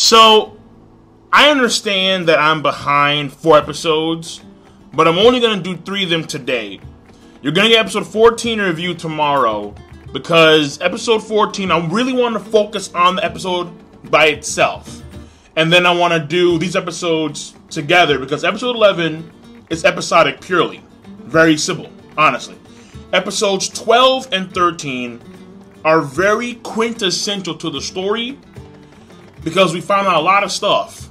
So, I understand that I'm behind 4 episodes, but I'm only going to do 3 of them today. You're going to get episode 14 review tomorrow, because episode 14, I really want to focus on the episode by itself. And then I want to do these episodes together, because episode 11 is episodic purely. Very simple, honestly. Episodes 12 and 13 are very quintessential to the story, because we found out a lot of stuff.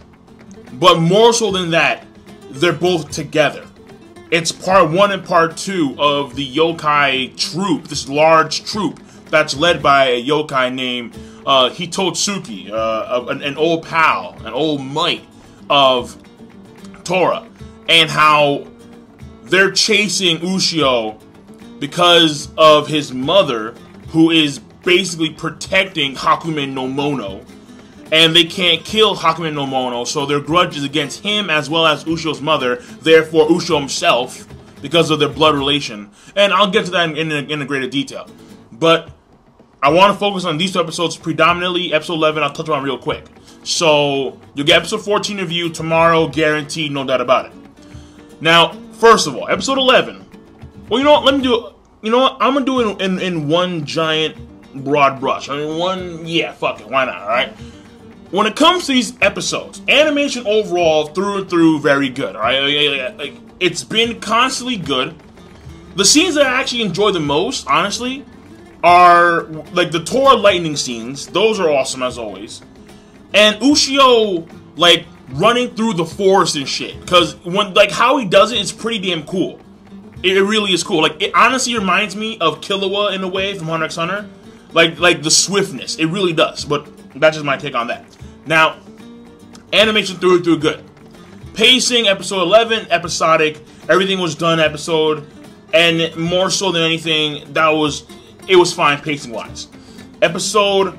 But more so than that, they're both together. It's part 1 and part 2 of the yokai troop, this large troop that's led by a yokai named Hitotsuki, an old pal, an old mate of Tora, and how they're chasing Ushio because of his mother, who is basically protecting Hakumen no Mono. And they can't kill Hakumen no Mono, so their grudge is against him as well as Ushio's mother, therefore Ushio himself, because of their blood relation. And I'll get to that in a greater detail. But I want to focus on these 2 episodes predominantly. Episode 11, I'll touch on real quick. So, you'll get episode 14 review tomorrow, guaranteed, no doubt about it. Now, first of all, episode 11. Well, you know what, let me do it. You know what, I'm going to do it in one giant broad brush. I mean, yeah, fuck it, why not, alright? When it comes to these episodes, animation overall, through and through, very good, alright? Like, it's been constantly good. The scenes that I actually enjoy the most, honestly, are, like, the Tora lightning scenes. Those are awesome, as always. And Ushio, like, running through the forest and shit. Because, when, like, how he does it is pretty damn cool. It really is cool. Like, it honestly reminds me of Killua, in a way, from Hunter x Hunter. Like the swiftness. It really does. But that's just my take on that. Now, animation through and through good. Pacing, episode 11, episodic. Everything was done episode. And more so than anything, it was fine pacing-wise. Episode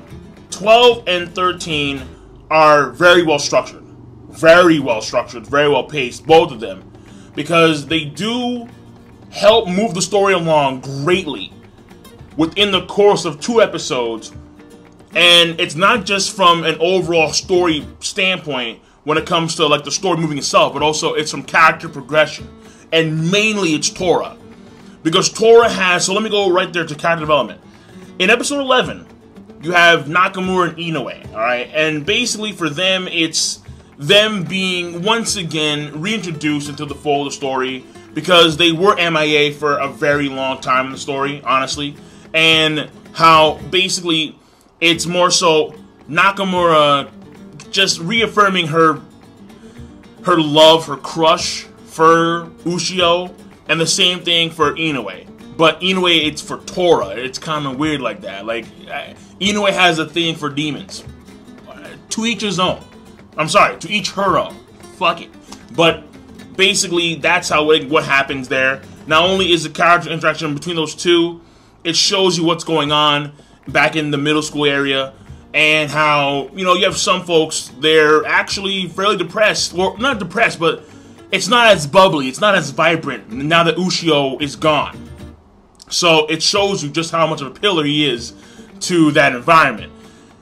12 and 13 are very well structured. Very well structured, very well paced, both of them. Because they do help move the story along greatly within the course of 2 episodes. And it's not just from an overall story standpoint when it comes to like the story moving itself, but also it's from character progression. And mainly it's Tora. Because Tora has, so let me go right there to character development. In episode 11, you have Nakamura and Inoue, alright? And basically for them, it's them being once again reintroduced into the fold of the story, because they were MIA for a very long time in the story, honestly. And how basically it's more so Nakamura just reaffirming her love, her crush for Ushio, and the same thing for Inoue. But Inoue, it's for Tora. It's kind of weird like that. Like, Inoue has a thing for demons. To each his own. I'm sorry, to each her own. Fuck it. But basically, that's how what happens there. Not only is the character interaction between those two, it shows you what's going on back in the middle school area, and how, you know, you have some folks, they're actually fairly depressed. Well, not depressed, but it's not as bubbly, it's not as vibrant now that Ushio is gone. So it shows you just how much of a pillar he is to that environment.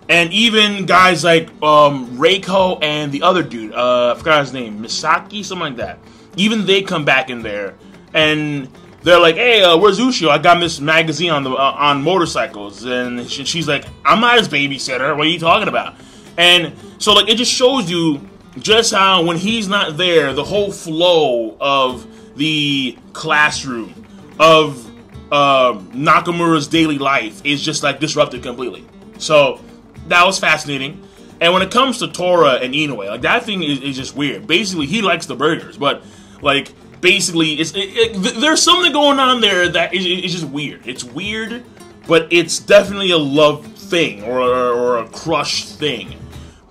And even guys like Reiko and the other dude, I forgot his name, Misaki, something like that. Even they come back in there, and they're like, "Hey, where's Ushio? I got this magazine on motorcycles." And she's like, "I'm not his babysitter. What are you talking about?" And so, like, it just shows you just how when he's not there, the whole flow of the classroom, of Nakamura's daily life is just like disrupted completely. So that was fascinating. And when it comes to Tora and Inoue, like, that thing is just weird. Basically, he likes the burgers, but like, basically, there's something going on there that is just weird. It's weird, but it's definitely a love thing or a crush thing.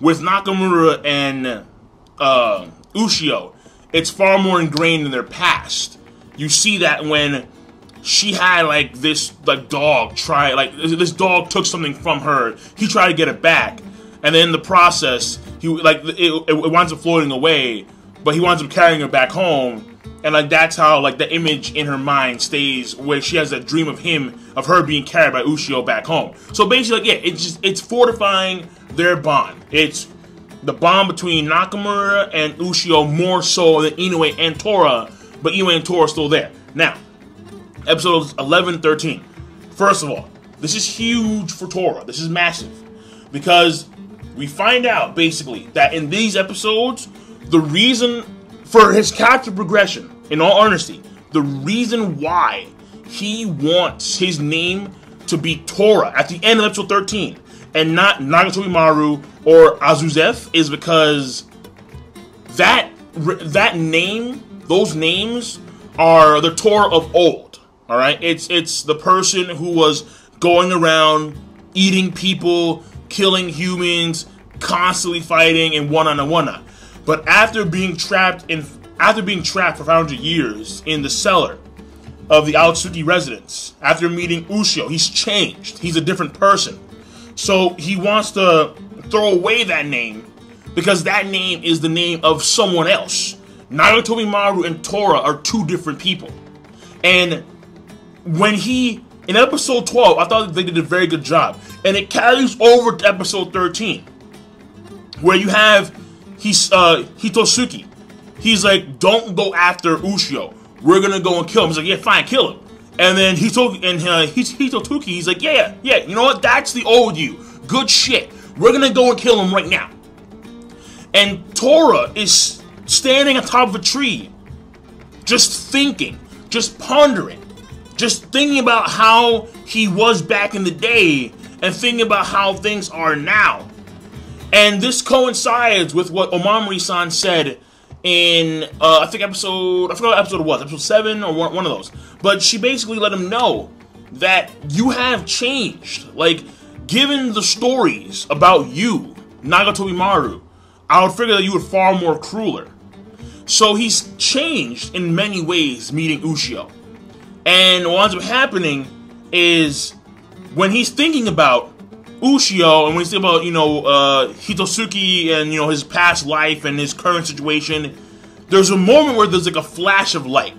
With Nakamura and Ushio, it's far more ingrained in their past. You see that when she had like this dog this dog took something from her. He tried to get it back, and then in the process, it winds up floating away. But he winds up carrying her back home, and like that's how like the image in her mind stays, where she has that dream of her being carried by Ushio back home. So basically, like, yeah, it's fortifying their bond. It's the bond between Nakamura and Ushio more so than Inoue and Tora, but Inoue and Tora are still there. Now, episodes 11, 13. First of all, this is huge for Tora. This is massive. Because we find out, basically, that in these episodes, the reason for his character progression, in all honesty, the reason why he wants his name to be Tora at the end of episode 13 and not Nagatomi Maru or Azuzef is because that name, those names are the Tora of old. All right, it's the person who was going around eating people, killing humans, constantly fighting and one-on-one. But after being trapped for 500 years in the cellar of the Aotsuki residence, after meeting Ushio, he's changed. He's a different person. So he wants to throw away that name because that name is the name of someone else. Nagatomi Maru and Tora are two different people. And when in episode 12, I thought they did a very good job. And it carries over to episode 13, where you have Hitosuki. He's like, don't go after Ushio. We're gonna go and kill him. He's like, yeah, fine, kill him. And then Hitosuki, he's like, yeah, you know what? That's the old you. Good shit. We're gonna go and kill him right now. And Tora is standing on top of a tree, just thinking, just pondering, just thinking about how he was back in the day and thinking about how things are now. And this coincides with what Omamori-san said in, I forgot what episode it was, episode 7 or one of those. But she basically let him know that you have changed. Like, given the stories about you, Nagatomi Maru, I would figure that you were far more crueler. So he's changed in many ways meeting Ushio. And what ends up happening is when he's thinking about Ushio and when he's thinking about, Hitosuki and, his past life and his current situation, there's a moment where there's like a flash of light.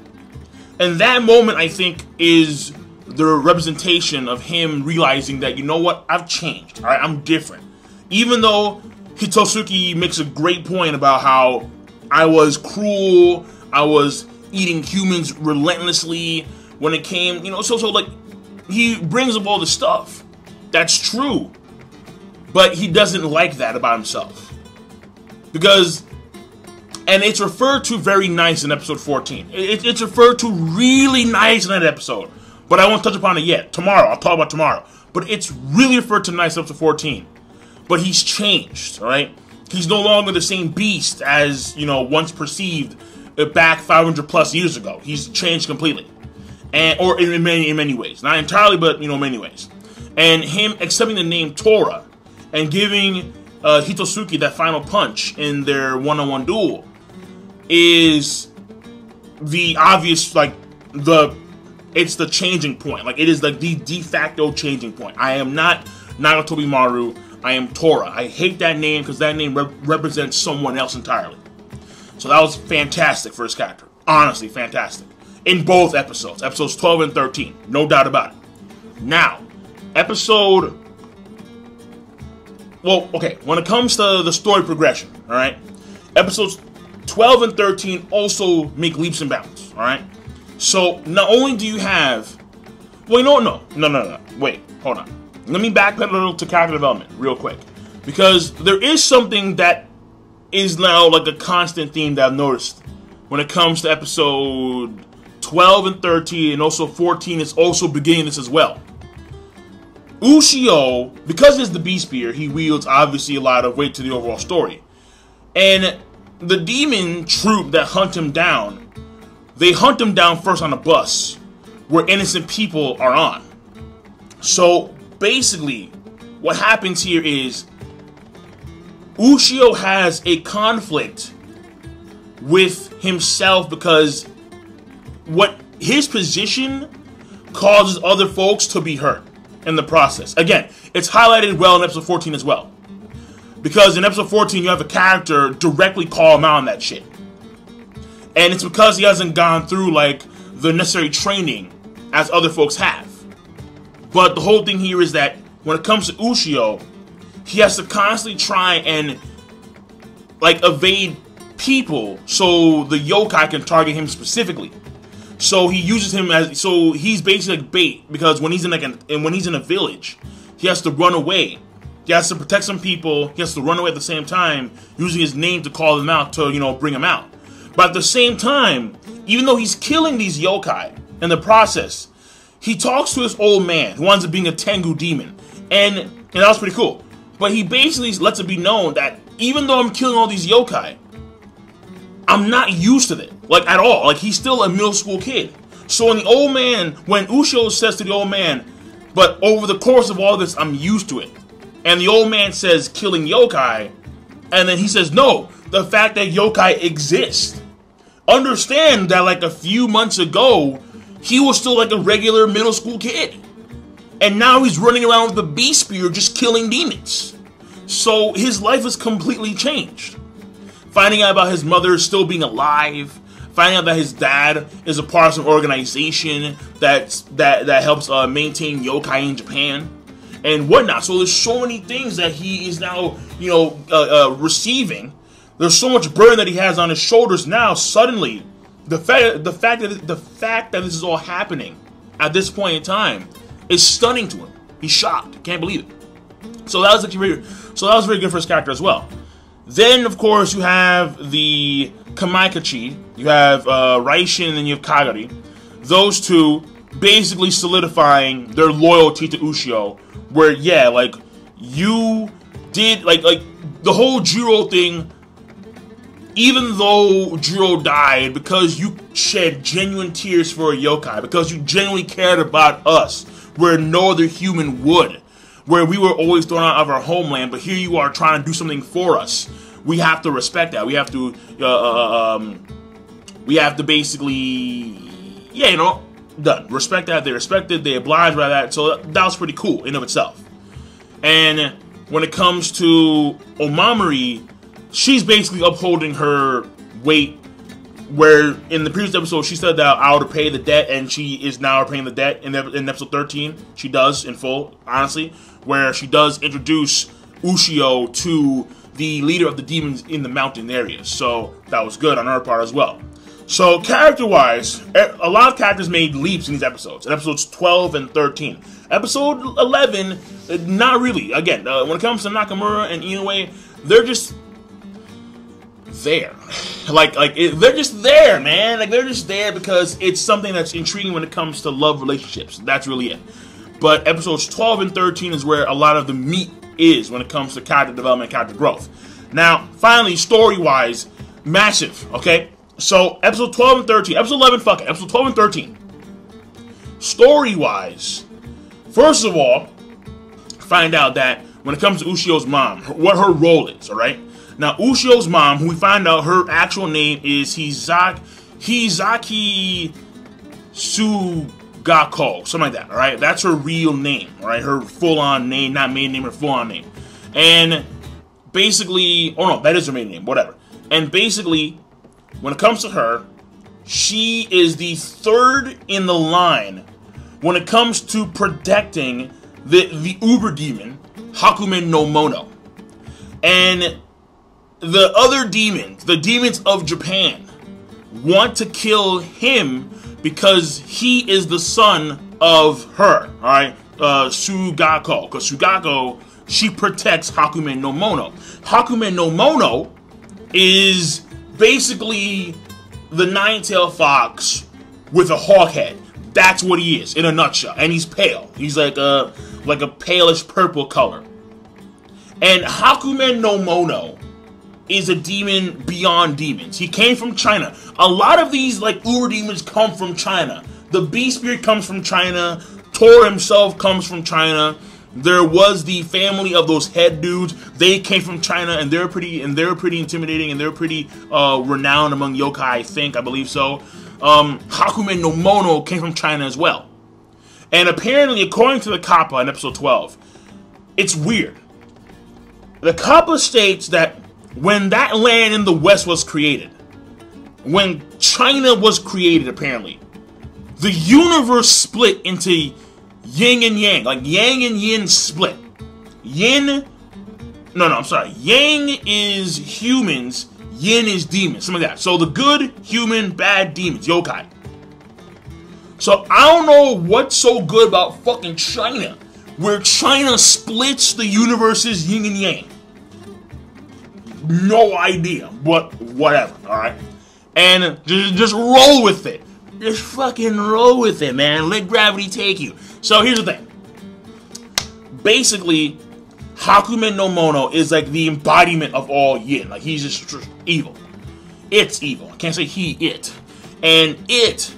And that moment, I think, is the representation of him realizing that, you know what, I've changed, alright, I'm different. Even though Hitosuki makes a great point about how I was cruel, I was eating humans relentlessly when it came, so like, he brings up all the stuff. That's true. But he doesn't like that about himself. Because, and it's referred to very nice in episode 14. It's referred to really nice in that episode. But I won't touch upon it yet. Tomorrow, I'll talk about tomorrow. But it's really referred to nice in episode 14. But he's changed, alright? He's no longer the same beast as, once perceived back 500 plus years ago. He's changed completely. Or in many ways. Not entirely, but, many ways. And him accepting the name Tora and giving Hitosuki that final punch in their one-on-one duel is the obvious, it's the changing point. Like, it is like the de facto changing point. I am not Nagatomi Maru, I am Tora. I hate that name because that name represents someone else entirely. So that was fantastic for his character. Honestly, fantastic. In both episodes. Episodes 12 and 13. No doubt about it. Now, when it comes to the story progression, alright? Episodes 12 and 13 also make leaps and bounds, alright? So, not only do you have... Wait, no. Wait, hold on. Let me backpedal a little to character development real quick. Because there is something that is now like a constant theme that I've noticed when it comes to episode 12 and 13, and also 14 is also beginning this as well. Ushio, because he's the Beast Spear, he wields obviously a lot of weight to the overall story. And the demon troop that hunt him down, they hunt him down first on a bus where innocent people are on. So basically, what happens here is Ushio has a conflict with himself because what his position causes other folks to be hurt in the process. Again, it's highlighted well in episode 14 as well. Because in episode 14, you have a character directly call him out on that shit. And it's because he hasn't gone through, like, the necessary training as other folks have. But the whole thing here is that when it comes to Ushio, he has to constantly try and like evade people so the yokai can target him specifically. So he uses him as, so he's basically like bait, because when he's in when he's in a village, he has to run away. He has to protect some people. He has to run away at the same time, using his name to call them out to, you know, bring them out. But at the same time, even though he's killing these yokai in the process, he talks to this old man who winds up being a Tengu demon, and that was pretty cool. But he basically lets it be known that even though I'm killing all these yokai, I'm not used to it, like, at all. Like, he's still a middle school kid. So when the old man, when Ushio says to the old man, but over the course of all this, I'm used to it. And the old man says, killing yokai, and then he says, no, the fact that yokai exist. Understand that, like, a few months ago, he was still like a regular middle school kid. And now he's running around with a beast spear just killing demons. So his life has completely changed. Finding out about his mother still being alive, finding out that his dad is a part of some organization that helps maintain yokai in Japan, and whatnot. So there's so many things that he is now, you know, receiving. There's so much burden that he has on his shoulders now. Suddenly, the fact that this is all happening at this point in time is stunning to him. He's shocked. Can't believe it. So that was actually very good for his character as well. Then, of course, you have the Kamaikachi, you have Raishin, and then you have Kagari. Those two basically solidifying their loyalty to Ushio, where, yeah, like, you did, like the whole Jiro thing, even though Jiro died, because you shed genuine tears for a yokai, because you genuinely cared about us, where no other human would, where we were always thrown out of our homeland, but here you are trying to do something for us. We have to respect that. We have to basically, yeah, you know, done. Respect that. They respected. They obliged by that. So that was pretty cool in of itself. And when it comes to Omamori, she's basically upholding her weight, where in the previous episode she said that I would pay the debt, and she is now repaying the debt. In episode 13, she does in full, honestly, where she does introduce Ushio to the leader of the demons in the mountain areas. So that was good on her part as well. So character-wise, a lot of characters made leaps in these episodes, in episodes 12 and 13. Episode 11, not really. Again, when it comes to Nakamura and Inoue, they're just there. They're just there, man. Like, they're just there because it's something that's intriguing when it comes to love relationships. That's really it. But episodes 12 and 13 is where a lot of the meat is when it comes to character development, character growth. Now, finally, story-wise, massive, okay? So, episode 12 and 13. Episode 11, fuck it. Episode 12 and 13. Story-wise, first of all, find out that when it comes to Ushio's mom, what her role is, alright? Now, Ushio's mom, who we find out her actual name is Hizaki Sugako, something like that, alright? That's her real name, alright? Her full-on name, not maiden name, her full-on name. And basically, oh no, that is her maiden name, whatever. And basically, when it comes to her, she is the third in the line when it comes to protecting the uber demon, Hakumen no Mono. And the other demons, the demons of Japan, want to kill him because he is the son of her, alright? Sugako. Because Sugako, she protects Hakumen no Mono. Hakumen no Mono is basically the nine-tailed fox with a hawk head. That's what he is, in a nutshell. And he's pale. He's like a palish purple color. And Hakumen no Mono is a demon beyond demons. He came from China. A lot of these, like, uber demons come from China. The Beast Spirit comes from China. Tora himself comes from China. There was the family of those head dudes. They came from China, and they're pretty intimidating, and they're pretty renowned among yokai. I believe so. Hakumen no Mono came from China as well. And apparently, according to the Kappa in episode 12, it's weird. The Kappa states that when that land in the West was created, when China was created, apparently, the universe split into yin and yang, like yang and yin split. Yin, No, I'm sorry. Yang is humans, yin is demons, something like that. So the good, human, bad demons, yokai. So I don't know what's so good about fucking China, where China splits the universe's yin and yang. No idea, but whatever, alright? And just roll with it. Just fucking roll with it, man. Let gravity take you. So here's the thing. Basically, Hakumen no Mono is like the embodiment of all yin. Like, he's just evil. It's evil. I can't say he, it. And it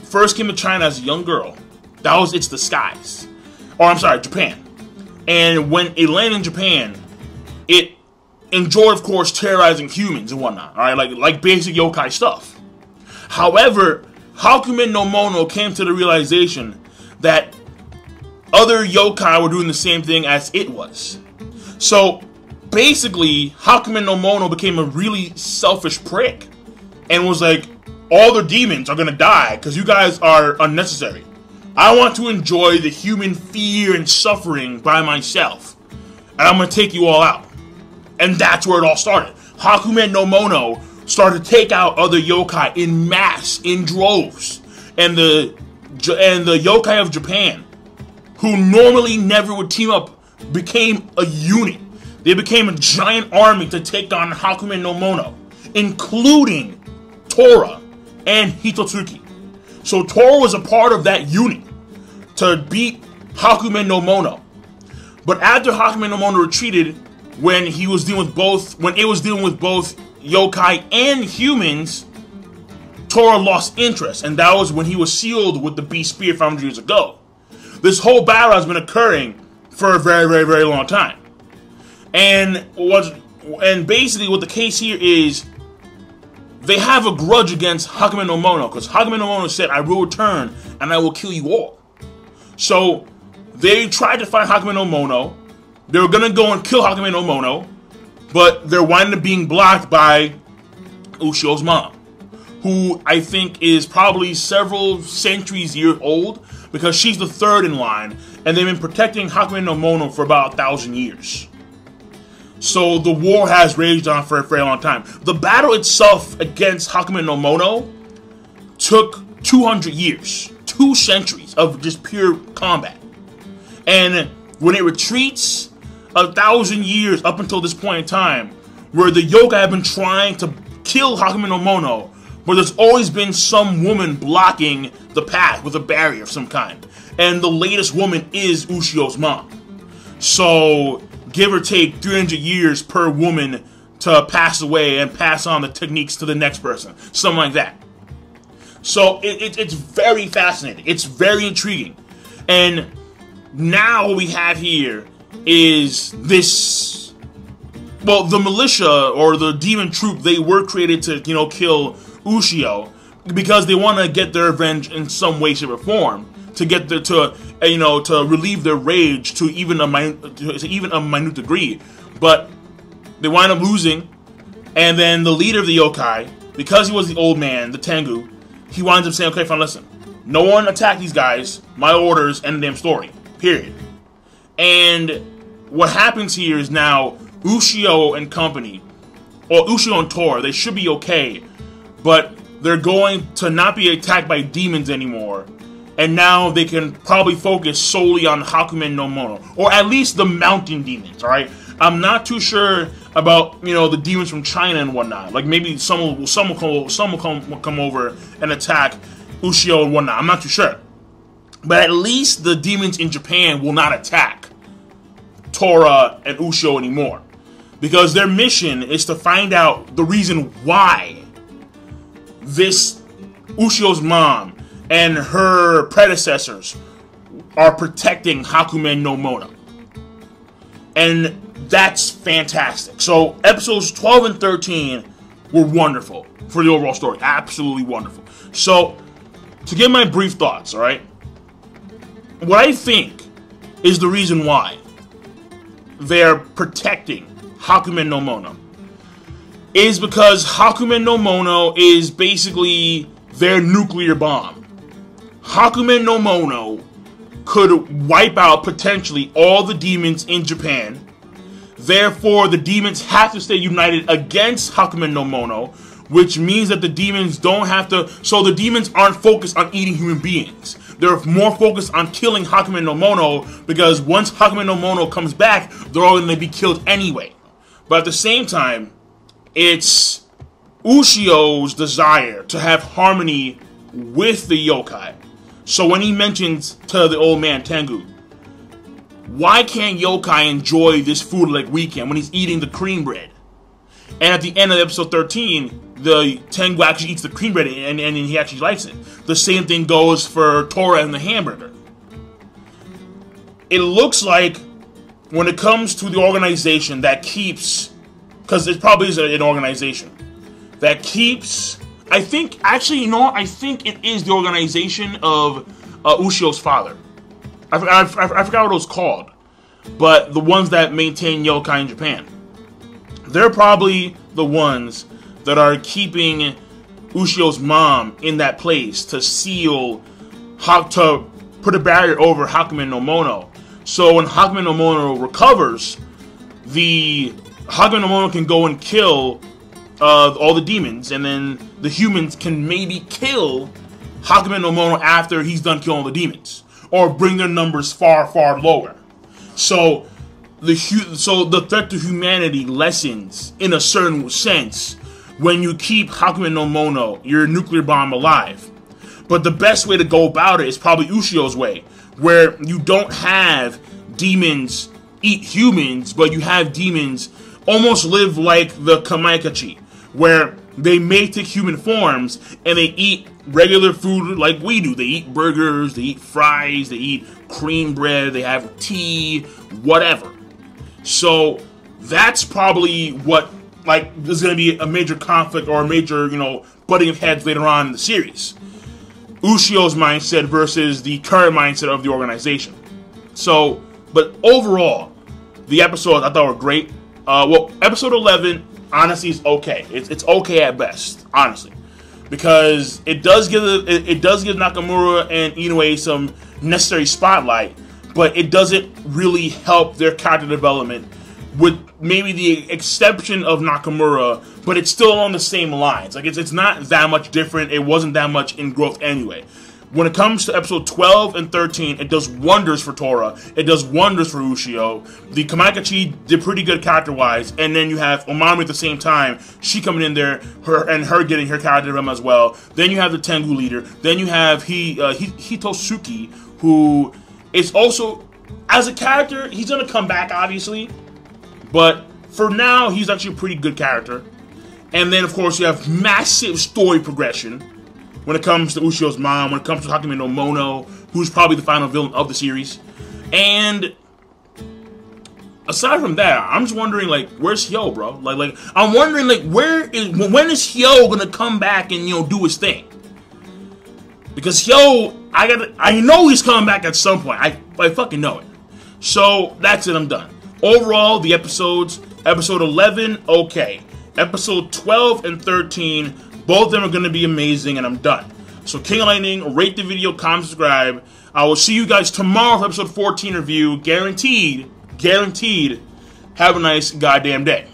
first came to China as a young girl. That was its disguise. Or, I'm sorry, Japan. And when it landed in Japan, it enjoyed, of course, terrorizing humans and whatnot. Alright, like basic yokai stuff. However, Hakumen no Mono came to the realization that other yokai were doing the same thing as it was. So, basically, Hakumen no Mono became a really selfish prick. And was like, all the demons are gonna die because you guys are unnecessary. I want to enjoy the human fear and suffering by myself. And I'm gonna take you all out. And that's where it all started. Hakumen no Mono started to take out other yokai in mass, in droves. And the yokai of Japan, who normally never would team up, became a unit. They became a giant army to take on Hakumen no Mono, including Tora and Hitotsuki. So Tora was a part of that unit to beat Hakumen no Mono. But after Hakumen no Mono retreated, when it was dealing with both yokai and humans, Tora lost interest, and that was when he was sealed with the Beast Spear 500 years ago. This whole battle has been occurring for a very, very, very long time. And basically what the case here is, they have a grudge against Hakumen no Mono, because Hakumen no Mono said, I will return, and I will kill you all. So, they tried to find Hakumen no Mono. They were going to go and kill Hakumen no Mono, but they're winding up being blocked by Ushio's mom, who I think is probably several centuries years old, because she's the third in line, and they've been protecting Hakumen no Mono for about 1,000 years. So the war has raged on for a very long time. The battle itself against Hakumen no Mono took 200 years, 2 centuries of just pure combat. And when it retreats, 1,000 years up until this point in time, where the yokai have been trying to kill Hakumen no Mono, but there's always been some woman blocking the path with a barrier of some kind. And the latest woman is Ushio's mom. So, give or take 300 years per woman to pass away and pass on the techniques to the next person. Something like that. So, it's very fascinating. It's very intriguing. And now what we have here is this... Well, the militia, or the demon troop, they were created to, kill Ushio, because they want to get their revenge in some way, shape, or form, to get to relieve their rage to even a minute degree. But they wind up losing, and then the leader of the yokai, because he was the old man, the Tengu, he winds up saying, okay, fine, listen, no one attack these guys, my orders, end the damn story, period. And what happens here is now Ushio and company, or Ushio and Tora, they should be okay, but they're going to not be attacked by demons anymore, and now they can probably focus solely on Hakumen no Mono, or at least the mountain demons, alright? I'm not too sure about, the demons from China and whatnot. Like, maybe some will come over and attack Ushio and whatnot. I'm not too sure. But at least the demons in Japan will not attack Tora and Ushio anymore, because their mission is to find out the reason why this Ushio's mom and her predecessors are protecting Hakumen no Mono. And that's fantastic. So episodes 12 and 13 were wonderful for the overall story. Absolutely wonderful. So, to give my brief thoughts, alright? What I think is the reason why they're protecting Hakumen no Mono is because Hakumen no Mono is basically their nuclear bomb. Hakumen no Mono could wipe out potentially all the demons in Japan, Therefore, the demons have to stay united against Hakumen no Mono, which means that the demons don't have to... So the demons aren't focused on eating human beings. They're more focused on killing Hakumen no Mono, because once Hakumen no Mono comes back, they're all going to be killed anyway. But at the same time, it's Ushio's desire to have harmony with the yokai. So when he mentions to the old man Tengu, why can't yokai enjoy this food like we can when he's eating the cream bread? And at the end of episode 13, the Tengu actually eats the cream bread and he actually likes it. The same thing goes for Tora and the hamburger. It looks like when it comes to the organization that keeps, because it probably is an organization that keeps, I think, actually, you know, I think it is the organization of Ushio's father. I forgot what it was called, but the ones that maintain yokai in Japan. They're probably the ones that are keeping Ushio's mom in that place to seal, to put a barrier over Hakumen no Mono. So when Hakumen no Mono recovers, the Hakumen no Mono can go and kill all the demons, and then the humans can maybe kill Hakumen no Mono after he's done killing all the demons, or bring their numbers far, far lower. So the threat to humanity lessens in a certain sense when you keep Hakumen no Mono, your nuclear bomb, alive. But the best way to go about it is probably Ushio's way, where you don't have demons eat humans, but you have demons almost live like the Kamaikachi, where they may take human forms and they eat regular food like we do. They eat burgers, they eat fries, they eat cream bread, they have tea, whatever. So that's probably what, like, there's going to be a major conflict or a major, you know, butting of heads later on in the series. Ushio's mindset versus the current mindset of the organization. So, but overall, the episodes I thought were great. Well, episode 11, honestly, is okay. It's okay at best, honestly, because it does give Nakamura and Inoue some necessary spotlight, but it doesn't really help their character development, with maybe the exception of Nakamura, but it's still along the same lines. Like, it's not that much different. It wasn't that much in growth anyway. When it comes to episode 12 and 13, it does wonders for Tora. It does wonders for Ushio. The Kamaikachi did pretty good character-wise, and then you have Omami at the same time. She coming in there, her getting her character development as well. Then you have the Tengu leader. Then you have Hitosuki, who is also, as a character, he's gonna come back, obviously. But for now, he's actually a pretty good character. And then, of course, you have massive story progression when it comes to Ushio's mom, when it comes to Hakumen no Mono, who's probably the final villain of the series. And aside from that, I'm just wondering, like, where's Hyo, bro? Like I'm wondering, like, when is Hyo gonna come back and, you know, do his thing? Because Hyo, I know he's coming back at some point. I fucking know it. So that's it. I'm done. Overall, the episodes, episode 11, okay. Episode 12 and 13, both of them are going to be amazing, and I'm done. So, King of Lightning, rate the video, comment, subscribe. I will see you guys tomorrow for episode 14 review. Guaranteed. Have a nice goddamn day.